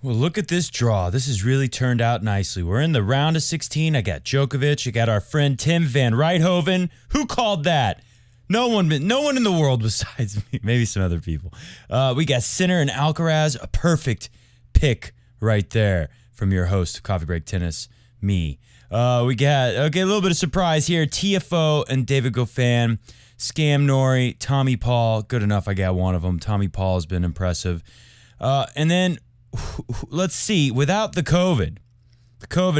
Well, look at this draw. This has really turned out nicely. We're in the round of 16. I got Djokovic. I got our friend Tim van Rijthoven. Who called that? No one in the world besides me. Maybe some other people. We got Sinner and Alcaraz. A perfect pick right there from your host of Coffee Break Tennis, me. We got, a little bit of surprise here. TFO and David Goffin. Scam Nori, Tommy Paul. Good enough, I got one of them. Tommy Paul has been impressive. And then, let's see, without the COVID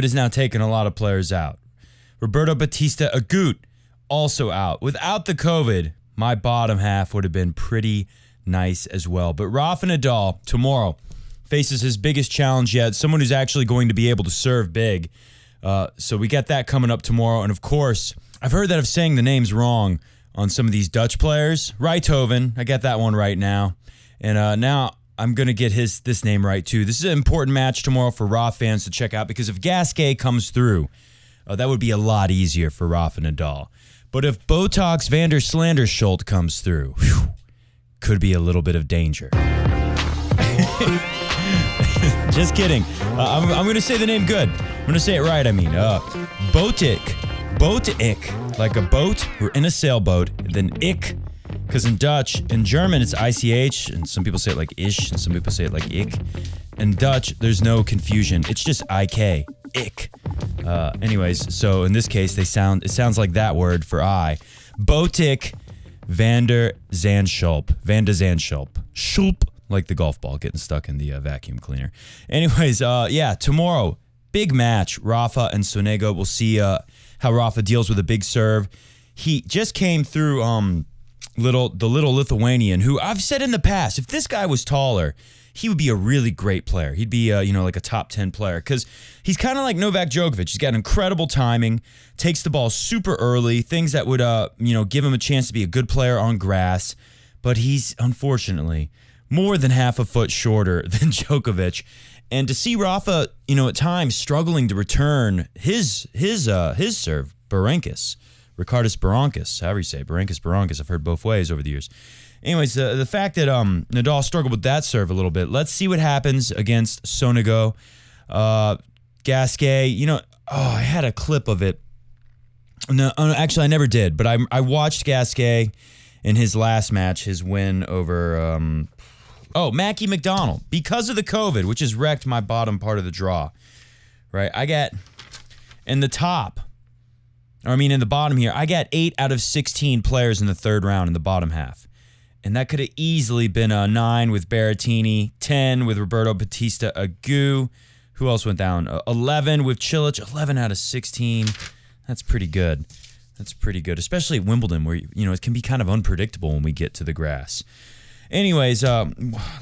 has now taken a lot of players out. Roberto Bautista Agut also out. Without the COVID, my bottom half would have been pretty nice as well. But Rafa Nadal tomorrow faces his biggest challenge yet, someone who's actually going to be able to serve big. So we got that coming up tomorrow. And of course, I've heard that of saying the names wrong on some of these Dutch players. Rijthoven, I got that one right now. And now I'm going to get this name right, too. This is an important match tomorrow for Rafa fans to check out because if Gasquet comes through, that would be a lot easier for Rafa Nadal. But if Botox van der Slandersholt comes through, could be a little bit of danger. Just kidding. I'm going to say the name good. I'm going to say it right, Botic, like a boat. We're in a sailboat. Then ich. Because in German, it's ICH, and some people say it like ish, and some people say it like ich. In Dutch, there's no confusion. It's just IK, ich. Anyways, so in this case, it sounds like that word for I. Botic van der Zandschulp. Schulp, like the golf ball getting stuck in the vacuum cleaner. Anyways, tomorrow, big match, Rafa and Sonego. We'll see how Rafa deals with a big serve. He just came through... the little Lithuanian, who I've said in the past, if this guy was taller, he would be a really great player. He'd be, like a top 10 player because he's kind of like Novak Djokovic. He's got incredible timing, takes the ball super early, things that would, give him a chance to be a good player on grass. But he's, unfortunately, more than half a foot shorter than Djokovic. And to see Rafa, at times struggling to return his serve, Ricardus Berankis, however you say it, Berankis. I've heard both ways over the years. Anyways, the fact that Nadal struggled with that serve a little bit. Let's see what happens against Sonego. Gasquet, I had a clip of it. No, actually, I never did. But I watched Gasquet in his last match, his win over Mackie McDonald. Because of the COVID, which has wrecked my bottom part of the draw. Right? I got in the bottom here, I got 8 out of 16 players in the third round in the bottom half. And that could have easily been a 9 with Berrettini, 10 with Roberto Bautista Agut. Who else went down? 11 with Cilic, 11 out of 16. That's pretty good. Especially at Wimbledon where, it can be kind of unpredictable when we get to the grass. Anyways,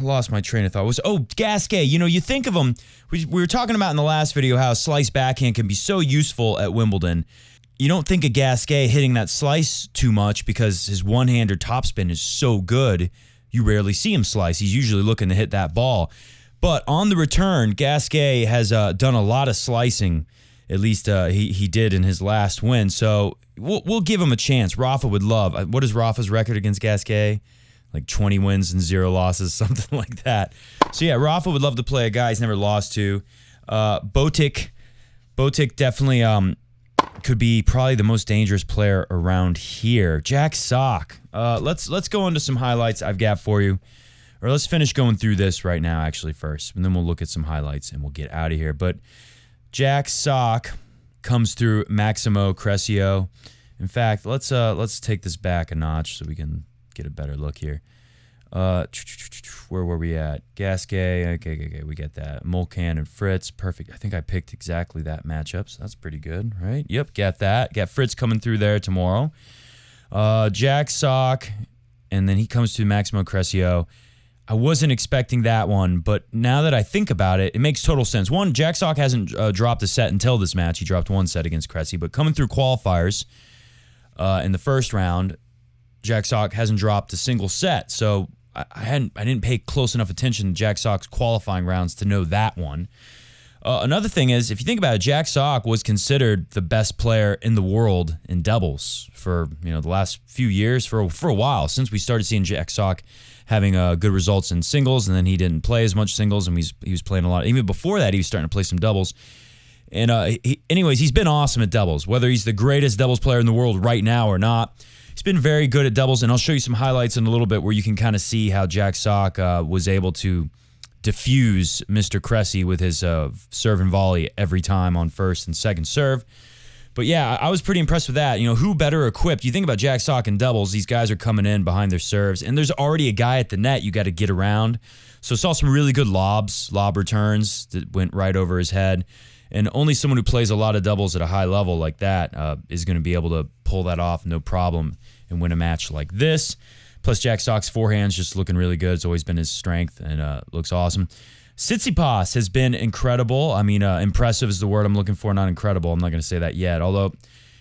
lost my train of thought. Gasquet. You think of him, we were talking about in the last video how a slice backhand can be so useful at Wimbledon. You don't think of Gasquet hitting that slice too much because his one-hander topspin is so good, you rarely see him slice. He's usually looking to hit that ball. But on the return, Gasquet has done a lot of slicing. At least he did in his last win. So we'll give him a chance. Rafa would love. What is Rafa's record against Gasquet? Like 20 wins and 0 losses, something like that. So yeah, Rafa would love to play a guy he's never lost to. Botic definitely... could be probably the most dangerous player around here. Jack Sock. Let's go into some highlights I've got for you. Or let's finish going through this right now, actually, first. And then we'll look at some highlights and we'll get out of here. But Jack Sock comes through Maximo Crescio. In fact, let's take this back a notch so we can get a better look here. Where were we at? Gasquet. Okay, we get that. Mulcan and Fritz. Perfect. I think I picked exactly that matchup, so that's pretty good, right? Yep, got that. Got Fritz coming through there tomorrow. Jack Sock, and then he comes to Maximo Crescio. I wasn't expecting that one, but now that I think about it, it makes total sense. One, Jack Sock hasn't dropped a set until this match. He dropped one set against Cressy, but coming through qualifiers in the first round, Jack Sock hasn't dropped a single set, so I didn't pay close enough attention to Jack Sock's qualifying rounds to know that one. Another thing is, if you think about it, Jack Sock was considered the best player in the world in doubles for the last few years, for a while, since we started seeing Jack Sock having good results in singles, and then he didn't play as much singles, and he was playing a lot. Even before that, he was starting to play some doubles. And anyways, he's been awesome at doubles. Whether he's the greatest doubles player in the world right now or not, he's been very good at doubles, and I'll show you some highlights in a little bit where you can kind of see how Jack Sock was able to diffuse Mr. Cressy with his serve and volley every time on first and second serve. But yeah, I was pretty impressed with that. Who better equipped? You think about Jack Sock in doubles, these guys are coming in behind their serves, and there's already a guy at the net you got to get around. So saw some really good lob returns that went right over his head. And only someone who plays a lot of doubles at a high level like that is going to be able to pull that off no problem and win a match like this. Plus, Jack Sock's forehand's just looking really good. It's always been his strength, and looks awesome. Tsitsipas has been incredible. I mean, impressive is the word I'm looking for, not incredible. I'm not going to say that yet, although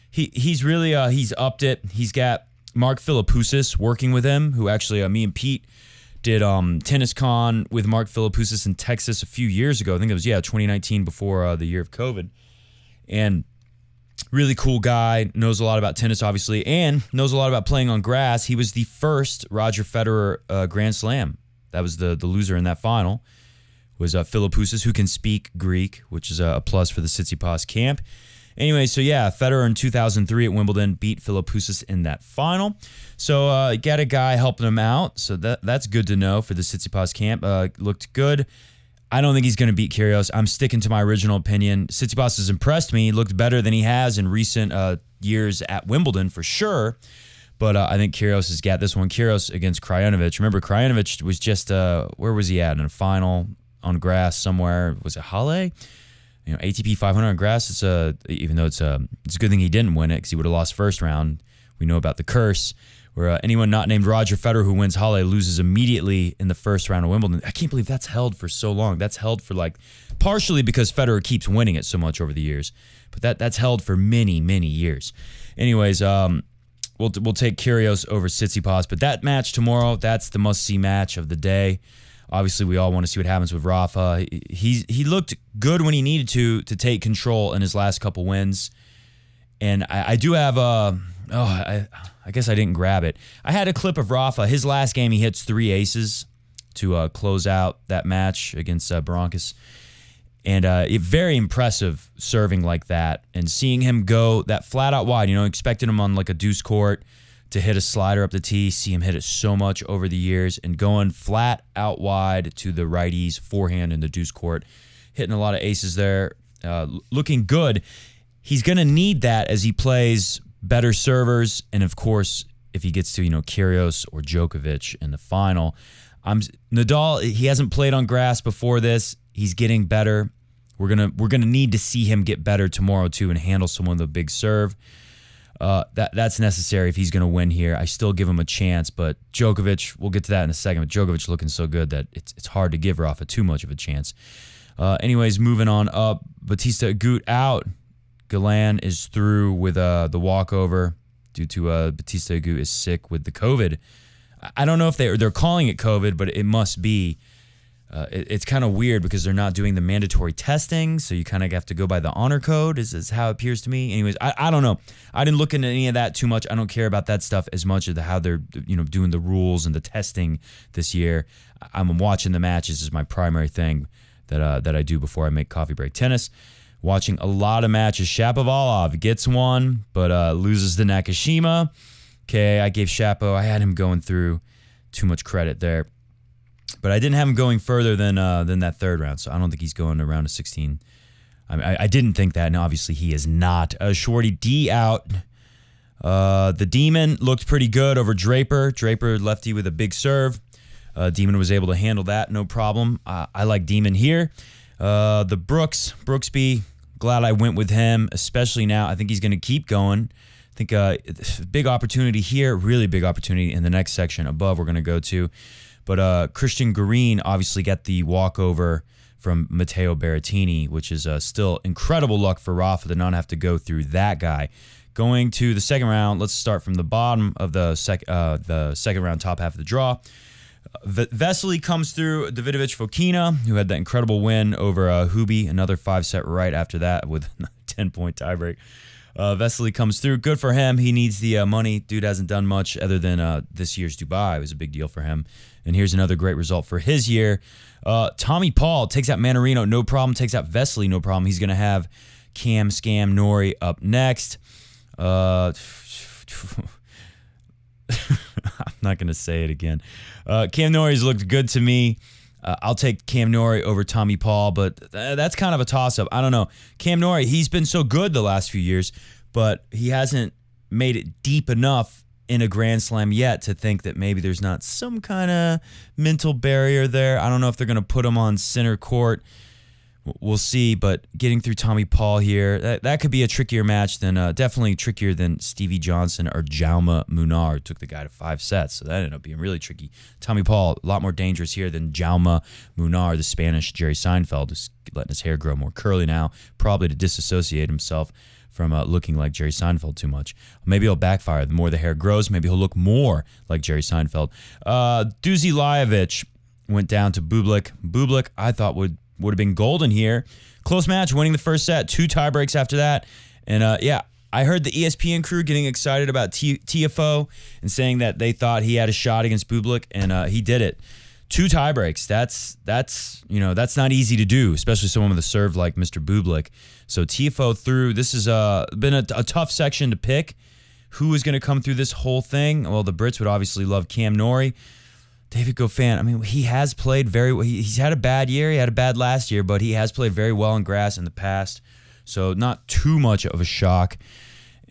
he's really he's upped it. He's got Mark Philippoussis working with him, who actually me and Pete did Tennis Con with Mark Philippoussis in Texas a few years ago. I think it was 2019, before the year of COVID. And really cool guy, knows a lot about tennis, obviously, and knows a lot about playing on grass. He was the first Roger Federer Grand Slam. That was the loser in that final, was Philippoussis, who can speak Greek, which is a plus for the Tsitsipas camp. Anyway, so yeah, Federer in 2003 at Wimbledon beat Philippoussis in that final. So got a guy helping him out, so that's good to know for the Tsitsipas camp. Looked good. I don't think he's going to beat Kyrgios. I'm sticking to my original opinion. Tsitsipas has impressed me. He looked better than he has in recent years at Wimbledon for sure. But I think Kyrgios has got this one. Kyrgios against Krajinovic. Remember, Krajinovic was just, where was he at? In a final on grass somewhere. Was it Halle? ATP 500 on grass. Even though it's a good thing he didn't win it, because he would have lost first round. We know about the curse, where anyone not named Roger Federer who wins Halle loses immediately in the first round of Wimbledon. I can't believe that's held for so long. That's held for partially because Federer keeps winning it so much over the years, but that's held for many, many years. Anyways, we'll take Kyrgios over Tsitsipas, but that match tomorrow, that's the must-see match of the day. Obviously, we all want to see what happens with Rafa. He looked good when he needed to take control in his last couple wins. And I do have I guess I didn't grab it. I had a clip of Rafa. His last game, he hits 3 aces to close out that match against Berankis. And very impressive serving like that. And seeing him go that flat out wide, expecting him on a deuce court to hit a slider up the tee, see him hit it so much over the years, and going flat out wide to the righties, forehand in the deuce court, hitting a lot of aces there, looking good. He's going to need that as he plays better servers, and of course, if he gets to Kyrgios or Djokovic in the final. Nadal, he hasn't played on grass before this. He's getting better. We're gonna need to see him get better tomorrow too, and handle someone with a big serve. That's necessary if he's going to win here. I still give him a chance, but Djokovic, we'll get to that in a second, but Djokovic looking so good that it's hard to give Rafa too much of a chance. Anyways, moving on up, Bautista Agut out. Galan is through with the walkover due to Bautista Agut is sick with the COVID. I don't know if they're calling it COVID, but it must be. It's kind of weird because they're not doing the mandatory testing, so you kind of have to go by the honor code, is how it appears to me. Anyways, I don't know. I didn't look into any of that too much. I don't care about that stuff as much as how they're doing the rules and the testing this year. I'm watching the matches is my primary thing that I do before I make coffee break tennis. Watching a lot of matches. Shapovalov gets one, but loses to Nakashima. Okay, I gave Shapo. I had him going through too much credit there. But I didn't have him going further than that third round, so I don't think he's going to round of 16. I didn't think that, and obviously he is not. Shorty D out. The Demon looked pretty good over Draper. Draper lefty with a big serve. Demon was able to handle that, no problem. I like Demon here. The Brooksby, glad I went with him, especially now. I think he's going to keep going. I think big opportunity here, really big opportunity in the next section above we're going to go to. But Christian Garin obviously got the walkover from Matteo Berrettini, which is still incredible luck for Rafa to not have to go through that guy. Going to the second round, let's start from the bottom of the second round, top half of the draw. Vesely comes through Davidovich Fokina, who had that incredible win over Hubie, another 5-set right after that with a 10-point tiebreak. Vesely comes through. Good for him. He needs the money. Dude hasn't done much other than this year's Dubai. It was a big deal for him. And here's another great result for his year. Tommy Paul takes out Manarino, no problem. Takes out Vesely, no problem. He's going to have Cam Scam Nori up next. I'm not going to say it again. Cam Nori's looked good to me. I'll take Cam Nori over Tommy Paul, but that's kind of a toss-up. I don't know. Cam Nori, he's been so good the last few years, but he hasn't made it deep enough in a Grand Slam yet to think that maybe there's not some kind of mental barrier there. I don't know if they're going to put him on center court. We'll see, but getting through Tommy Paul here, that could be a trickier match than definitely trickier than Stevie Johnson or Jaume Munar, who took the guy to 5 sets. So that ended up being really tricky. Tommy Paul, a lot more dangerous here than Jaume Munar, the Spanish Jerry Seinfeld, who's letting his hair grow more curly now, probably to disassociate himself from looking like Jerry Seinfeld too much. Maybe it'll backfire. The more the hair grows, maybe he'll look more like Jerry Seinfeld. Duzi Lajovic went down to Bublik. Bublik, I thought would have been golden here. Close match, winning the first set, 2 tiebreaks after that. And I heard the ESPN crew getting excited about TFO and saying that they thought he had a shot against Bublik, and he did it. 2 tiebreaks. That's not easy to do, especially someone with a serve like Mr. Bublik. So TFO through. This has been a tough section to pick. Who is going to come through this whole thing? Well, the Brits would obviously love Cam Nori. David Goffin, I mean, he has played very well. He's had a bad year. He had a bad last year, but he has played very well on grass in the past. So not too much of a shock.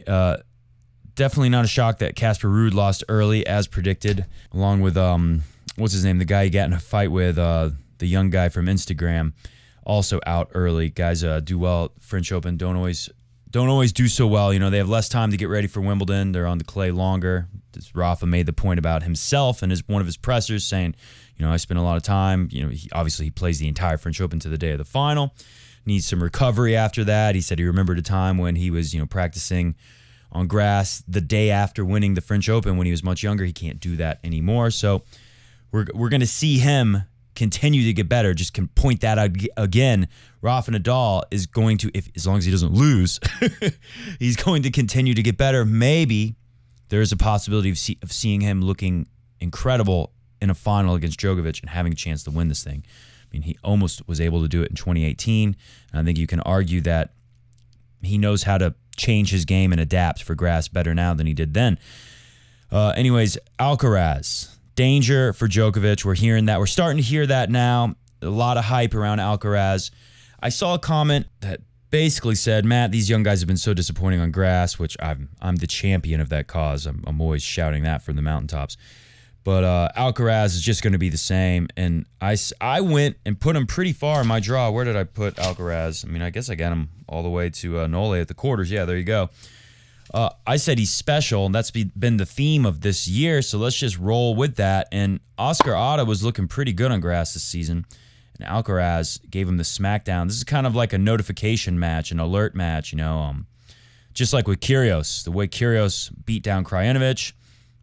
Definitely not a shock that Casper Ruud lost early as predicted, along with, what's his name? The guy he got in a fight with, the young guy from Instagram, also out early. Guys do well at French Open, don't always do so well. You know, they have less time to get ready for Wimbledon. They're on the clay longer. Rafa made the point about himself and one of his pressers saying, I spent a lot of time. He plays the entire French Open to the day of the final. Needs some recovery after that. He said he remembered a time when he was, practicing on grass the day after winning the French Open when he was much younger. He can't do that anymore. So we're going to see him continue to get better. Just can point that out again. Rafa Nadal is going to, as long as he doesn't lose, he's going to continue to get better. Maybe there is a possibility of seeing him looking incredible in a final against Djokovic and having a chance to win this thing. I mean, he almost was able to do it in 2018. And I think you can argue that he knows how to change his game and adapt for grass better now than he did then. Anyways, Alcaraz. Danger for Djokovic. We're hearing that. We're starting to hear that now. A lot of hype around Alcaraz. I saw a comment that basically said, Matt, these young guys have been so disappointing on grass, which I'm the champion of that cause. I'm always shouting that from the mountaintops. But Alcaraz is just going to be the same. And I went and put him pretty far in my draw. Where did I put Alcaraz? I mean, I guess I got him all the way to Nole at the quarters. Yeah, there you go. I said he's special, and that's been the theme of this year, so let's just roll with that. And Oscar Otta was looking pretty good on grass this season, and Alcaraz gave him the smackdown. This is kind of like a notification match, an alert match, just like with Kyrgios. The way Kyrgios beat down Krajinovic,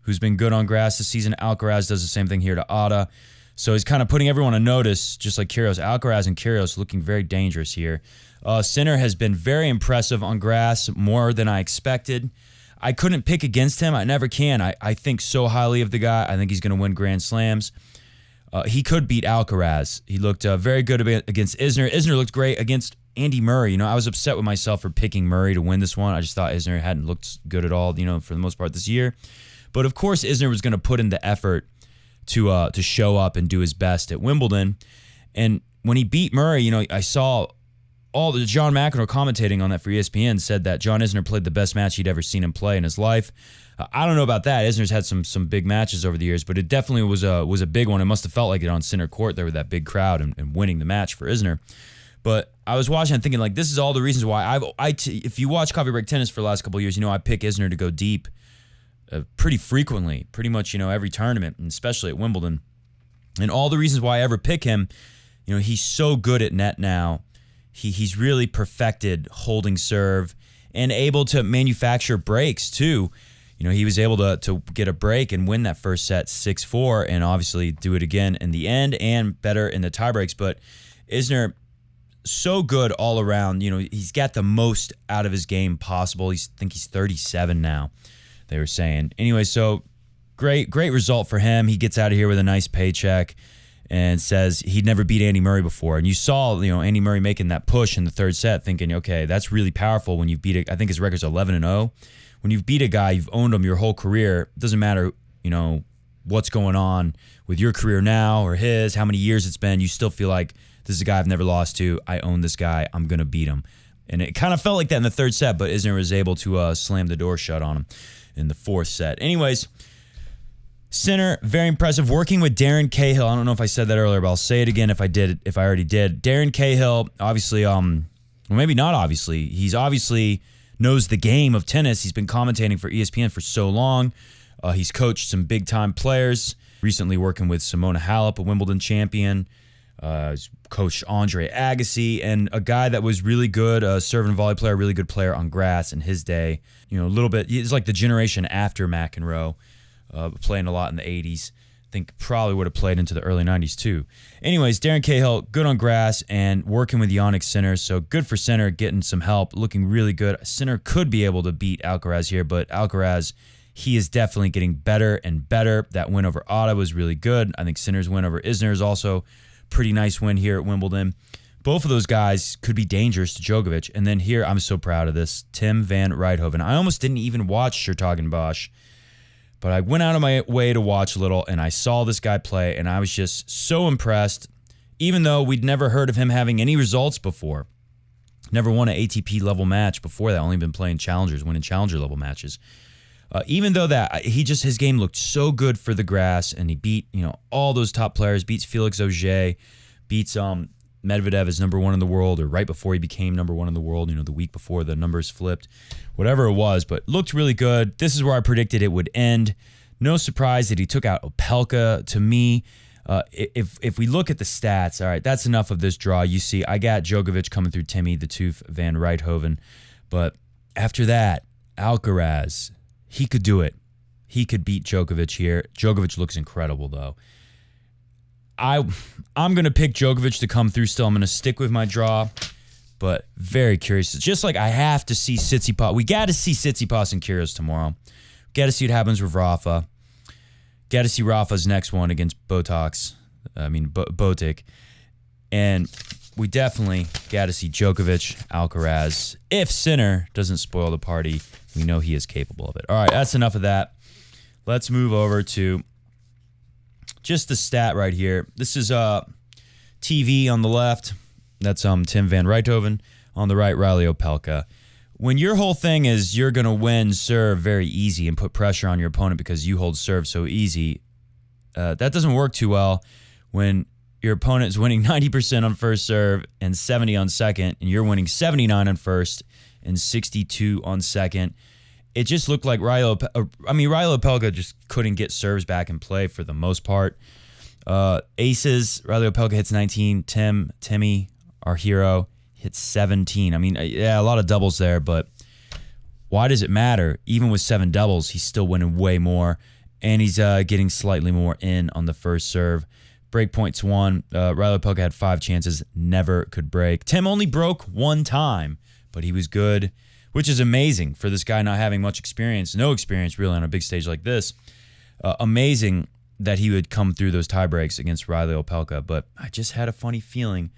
who's been good on grass this season, Alcaraz does the same thing here to Otta. So he's kind of putting everyone on notice, just like Kyrgios. Alcaraz and Kyrgios looking very dangerous here. Sinner has been very impressive on grass, more than I expected. I couldn't pick against him. I never can. I think so highly of the guy. I think he's going to win Grand Slams. He could beat Alcaraz. He looked very good against Isner. Isner looked great against Andy Murray. I was upset with myself for picking Murray to win this one. I just thought Isner hadn't looked good at all, for the most part this year. But of course, Isner was going to put in the effort to show up and do his best at Wimbledon. And when he beat Murray, I saw all the John McEnroe commentating on that for ESPN said that John Isner played the best match he'd ever seen him play in his life. I don't know about that. Isner's had some big matches over the years, but it definitely was a big one. It must have felt like it on center court there with that big crowd and winning the match for Isner. But I was watching and thinking, this is all the reasons why if you watch Coffee Break Tennis for the last couple of years, I pick Isner to go deep pretty frequently, pretty much, every tournament, and especially at Wimbledon. And all the reasons why I ever pick him, he's so good at net now. He's really perfected holding serve and able to manufacture breaks too. he was able to get a break and win that first set 6-4 and obviously do it again in the end and better in the tiebreaks. But Isner, so good all around. He's got the most out of his game possible. I think he's 37 now, they were saying. Anyway, so great result for him. He gets out of here with a nice paycheck and says he'd never beat Andy Murray before. And you saw, Andy Murray making that push in the third set thinking, okay, that's really powerful when you've beat I think his record's 11-0. When you've beat a guy, you've owned him your whole career. It doesn't matter, what's going on with your career now or his, how many years it's been. You still feel like this is a guy I've never lost to. I own this guy. I'm going to beat him. And it kind of felt like that in the third set, but Isner was able to slam the door shut on him in the fourth set. Anyways, Sinner, very impressive. Working with Darren Cahill. I don't know if I said that earlier, but I'll say it again if I already did. Darren Cahill, obviously, well, maybe not obviously. He's obviously knows the game of tennis. He's been commentating for ESPN for so long. He's coached some big-time players, recently working with Simona Halep, a Wimbledon champion. He's coached Andre Agassi, and a guy that was really good, a serve and volley player, really good player on grass in his day. A little bit, he's like the generation after McEnroe, playing a lot in the 80s. I think probably would have played into the early 90s too. Anyways, Darren Cahill, good on grass and working with Jannik Sinner. So good for Sinner, getting some help, looking really good. Sinner could be able to beat Alcaraz here, but Alcaraz, he is definitely getting better and better. That win over Otta was really good. I think Sinner's win over Isner is also pretty nice win here at Wimbledon. Both of those guys could be dangerous to Djokovic. And then here, I'm so proud of this, Tim van Rijthoven. I almost didn't even watch Schertagen-Bosch, but I went out of my way to watch a little, and I saw this guy play, and I was just so impressed, even though we'd never heard of him having any results before. Never won an ATP-level match before that, only been playing challengers, winning challenger-level matches. Even though that, his game looked so good for the grass, and he beat, all those top players, beats Felix Auger, beats Medvedev as number one in the world, or right before he became number one in the world, the week before the numbers flipped, whatever it was, but looked really good. This is where I predicted it would end. No surprise that he took out Opelka. To me, if we look at the stats, all right, that's enough of this draw. You see, I got Djokovic coming through Timmy the Tooth van Rijthoven, but after that, Alcaraz, he could do it. He could beat Djokovic here. Djokovic looks incredible, though. I'm going to pick Djokovic to come through still. I'm going to stick with my draw, but very curious. It's just like I have to see Tsitsipas. We got to see Tsitsipas and Kyrgios tomorrow. Got to see what happens with Rafa. Got to see Rafa's next one against Botic. And we definitely got to see Djokovic, Alcaraz. If Sinner doesn't spoil the party, we know he is capable of it. All right, that's enough of that. Let's move over to just the stat right here. This is TV on the left. That's Tim van Rijthoven. On the right, Riley Opelka. When your whole thing is you're going to win serve very easy and put pressure on your opponent because you hold serve so easy, that doesn't work too well when your opponent is winning 90% on first serve and 70 on second, and you're winning 79 on first and 62 on second. It just looked like Riley Opelka just couldn't get serves back in play for the most part. Aces, Riley Opelka hits 19. Timmy, our hero, hits 17. A lot of doubles there, but why does it matter? Even with 7 doubles, he's still winning way more, and he's getting slightly more in on the first serve. Break points 1. Riley Opelka had 5 chances, never could break. Tim only broke 1 time, but he was good, which is amazing for this guy not having much experience, no experience really on a big stage like this. Amazing that he would come through those tie breaks against Riley Opelka, but I just had a funny feeling.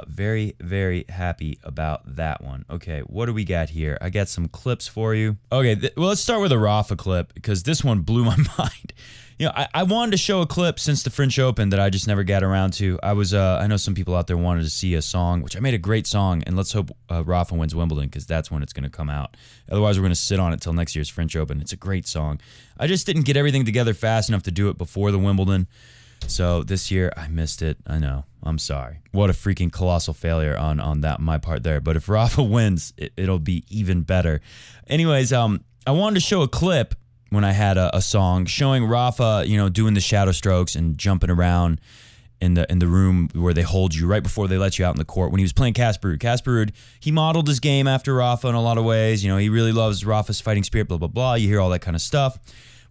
Very, very happy about that one. Okay, what do we got here? I got some clips for you. Okay, well, let's start with a Rafa clip because this one blew my mind. I wanted to show a clip since the French Open that I just never got around to. I know some people out there wanted to see a song, which I made a great song, and let's hope Rafa wins Wimbledon because that's when it's going to come out. Otherwise, we're going to sit on it till next year's French Open. It's a great song. I just didn't get everything together fast enough to do it before the Wimbledon. So this year, I missed it. I know. I'm sorry. What a freaking colossal failure on my part there. But if Rafa wins, it'll be even better. Anyways, I wanted to show a clip when I had a song showing Rafa, doing the shadow strokes and jumping around in the room where they hold you right before they let you out in the court when he was playing Casper Ruud. Casper Ruud, he modeled his game after Rafa in a lot of ways. You know, he really loves Rafa's fighting spirit, blah, blah, blah. You hear all that kind of stuff.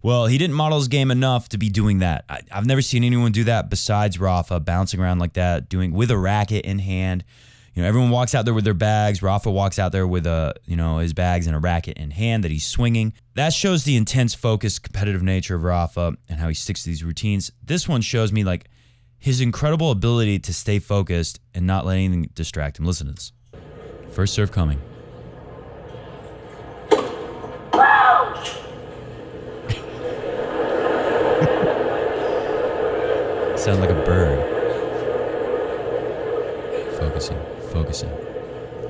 Well, he didn't model his game enough to be doing that. I've never seen anyone do that besides Rafa, bouncing around like that, doing with a racket in hand. You know, everyone walks out there with their bags. Rafa walks out there with his bags and a racket in hand that he's swinging. That shows the intense, focused, competitive nature of Rafa and how he sticks to these routines. This one shows me like his incredible ability to stay focused and not let anything distract him. Listen to this. First serve coming. Sound like a bird. Focusing.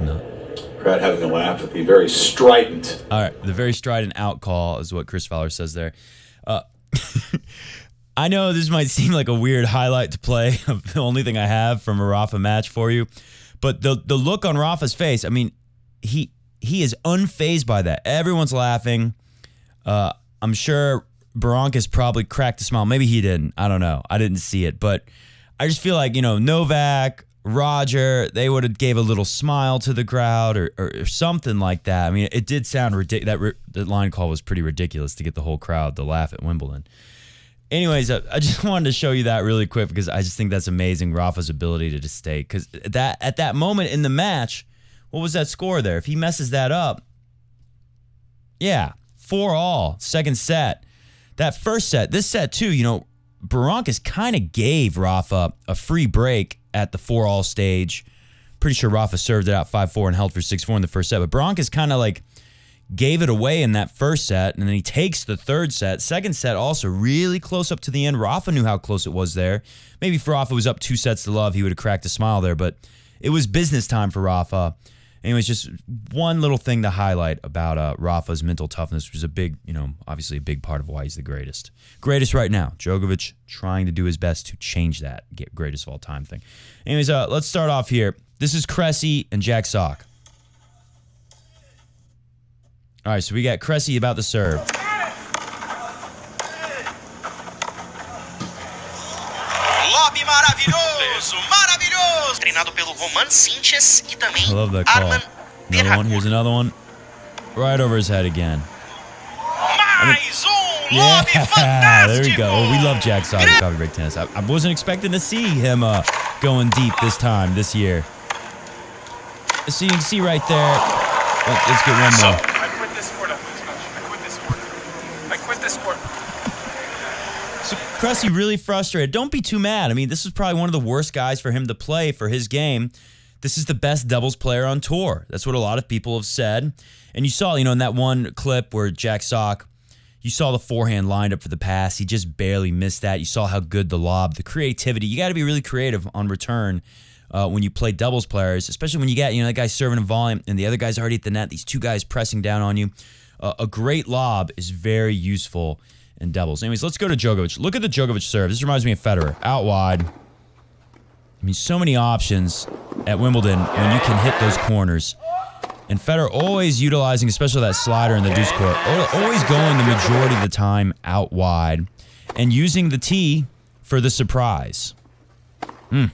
No. Crowd having a laugh at the very strident. All right, the very strident out call is what Chris Fowler says there. I know this might seem like a weird highlight to play of the only thing I have from a Rafa match for you, but the look on Rafa's face, I mean, he is unfazed by that. Everyone's laughing. I'm sure Berankis probably cracked a smile. Maybe he didn't. I don't know. I didn't see it, but I just feel like, Novak, Roger, they would have gave a little smile to the crowd or something like that. I mean, it did sound ridiculous. That line call was pretty ridiculous to get the whole crowd to laugh at Wimbledon. Anyways, I just wanted to show you that really quick because I just think that's amazing, Rafa's ability to just stay. Because at that moment in the match, what was that score there? If he messes that up, 4-all, second set. That first set, this set too, Berankis kind of gave Rafa a free break at the 4-all stage. Pretty sure Rafa served it out 5-4 and held for 6-4 in the first set. But Berankis kind of like gave it away in that first set, and then he takes the third set. Second set also really close up to the end. Rafa knew how close it was there. Maybe if Rafa was up 2-0, he would have cracked a smile there, but it was business time for Rafa. Anyways, just one little thing to highlight about Rafa's mental toughness, which is a big, obviously a big part of why he's the greatest. Greatest right now. Djokovic trying to do his best to change that greatest of all time thing. Anyways, let's start off here. This is Cressy and Jack Sock. All right, so we got Cressy about to serve. Lob maravilhoso, treinado pelo Roman Sinches e também I love that call. Arman Another one. Here's another one. Right over his head again. Mais lob fantástico. There we go. We love Jack Sock at Coffee Break Tennis. I wasn't expecting to see him going deep this year. So you can see right there. Let's get one more. I quit this sport. I quit this sport. So Cressy really frustrated. Don't be too mad. I mean, this is probably one of the worst guys for him to play for his game. This is the best doubles player on tour. That's what a lot of people have said. And you saw, in that one clip where Jack Sock, you saw the forehand lined up for the pass. He just barely missed that. You saw how good the lob, the creativity. You got to be really creative on return when you play doubles players, especially when you get, that guy serving a volume and the other guy's already at the net, these two guys pressing down on you. A great lob is very useful in doubles. Anyways, let's go to Djokovic. Look at the Djokovic serve. This reminds me of Federer. Out wide. I mean, so many options at Wimbledon when you can hit those corners. And Federer always utilizing, especially that slider in the deuce court, always going the majority of the time out wide and using the tee for the surprise. And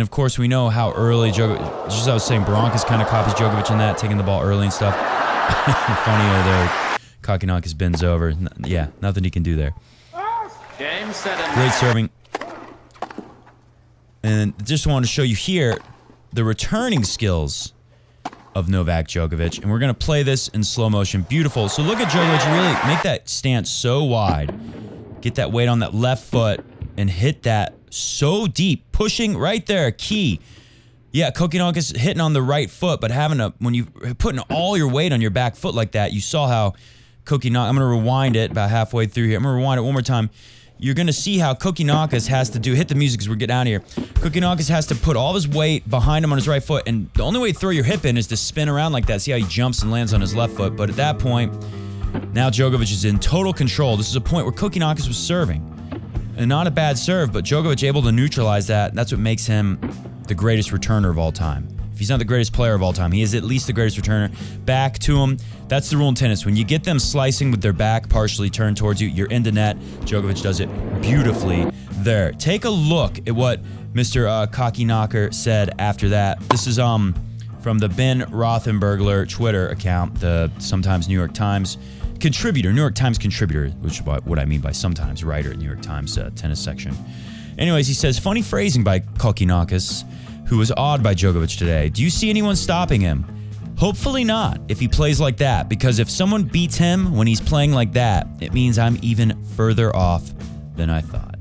of course, we know how early Djokovic, just as I was saying, Berankis kind of copies Djokovic in that, taking the ball early and stuff. Funny there. Kokkinakis bends over. Yeah, nothing he can do there. Great serving. And just wanted to show you here the returning skills of Novak Djokovic. And we're going to play this in slow motion. Beautiful. So look at Djokovic really make that stance so wide. Get that weight on that left foot and hit that so deep. Pushing right there, key. Yeah, Kokkinakis hitting on the right foot, but when you putting all your weight on your back foot like that, you saw how Kokkinakis, I'm going to rewind it about halfway through here. I'm going to rewind it one more time. You're going to see how Kokkinakis has to hit the music as we're getting out of here. Kokkinakis has to put all of his weight behind him on his right foot, and the only way to throw your hip in is to spin around like that. See how he jumps and lands on his left foot, but at that point, now Djokovic is in total control. This is a point where Kokkinakis was serving. And not a bad serve, but Djokovic able to neutralize that. That's what makes him the greatest returner of all time. If he's not the greatest player of all time, he is at least the greatest returner. Back to him. That's the rule in tennis. When you get them slicing with their back partially turned towards you, you're into net. Djokovic does it beautifully. there. Take a look at what Mr. Cocky Knocker said after that. This is from the Ben Rothenbergler Twitter account, the sometimes New York Times contributor, which is what I mean by sometimes writer at New York Times tennis section. Anyways, he says, funny phrasing by Kokkinakis, who was awed by Djokovic today. Do you see anyone stopping him? Hopefully not, if he plays like that, because if someone beats him when he's playing like that, it means I'm even further off than I thought.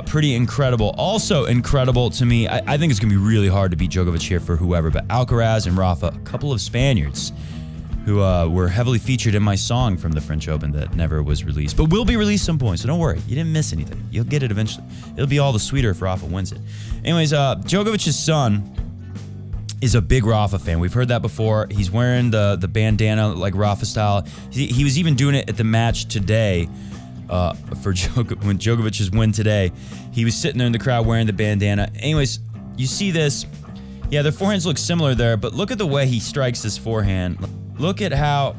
Pretty incredible. Also incredible to me, I think it's going to be really hard to beat Djokovic here for whoever, but Alcaraz and Rafa, a couple of Spaniards who were heavily featured in my song from the French Open that never was released, but will be released some point, so don't worry. You didn't miss anything. You'll get it eventually. It'll be all the sweeter if Rafa wins it. Anyways, Djokovic's son is a big Rafa fan. We've heard that before. He's wearing the bandana like Rafa style. He was even doing it at the match today for when Djokovic's win today. He was sitting there in the crowd wearing the bandana. Anyways, you see this. Yeah, their forehands look similar there, but look at the way he strikes this forehand. Look at how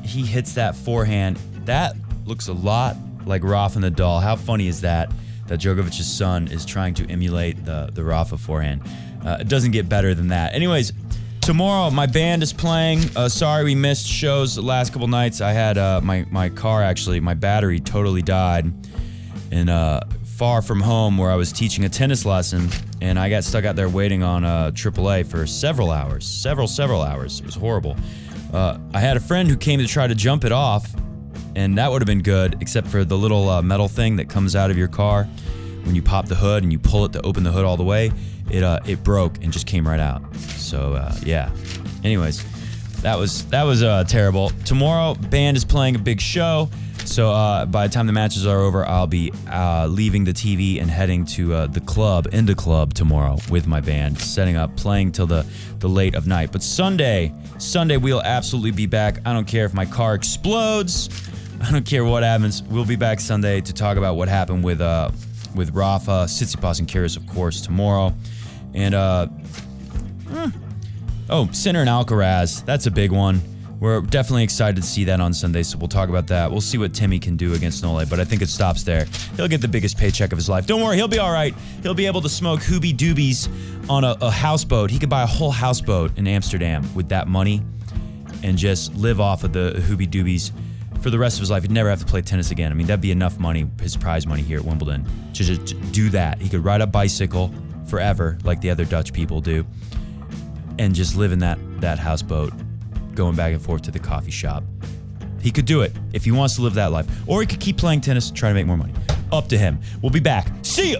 he hits that forehand. That looks a lot like Rafa Nadal. How funny is that Djokovic's son is trying to emulate the Rafa forehand. It doesn't get better than that. Anyways, tomorrow my band is playing. Sorry we missed shows the last couple nights. I had my car, actually, my battery totally died in far from home where I was teaching a tennis lesson, and I got stuck out there waiting on AAA for several hours. Several hours. It was horrible. I had a friend who came to try to jump it off, and that would have been good, except for the little metal thing that comes out of your car when you pop the hood and you pull it to open the hood all the way. It broke and just came right out. So yeah. Anyways, that was terrible. Tomorrow, band is playing a big show. So by the time the matches are over, I'll be leaving the TV and heading to the club tomorrow with my band, setting up, playing till the late of night. But Sunday we'll absolutely be back. I don't care if my car explodes. I don't care what happens. We'll be back Sunday to talk about what happened with Rafa, Tsitsipas, and Kyrgios, of course, tomorrow. And Sinner and Alcaraz, that's a big one. We're definitely excited to see that on Sunday, so we'll talk about that. We'll see what Timmy can do against Nole, but I think it stops there. He'll get the biggest paycheck of his life. Don't worry, he'll be all right. He'll be able to smoke hoobie doobies on a houseboat. He could buy a whole houseboat in Amsterdam with that money and just live off of the hoobie doobies for the rest of his life. He'd never have to play tennis again. I mean, that'd be enough money, his prize money here at Wimbledon, to just do that. He could ride a bicycle forever like the other Dutch people do and just live in that houseboat, going back and forth to the coffee shop. He could do it if he wants to live that life. Or he could keep playing tennis, trying to make more money. Up to him. We'll be back. See ya!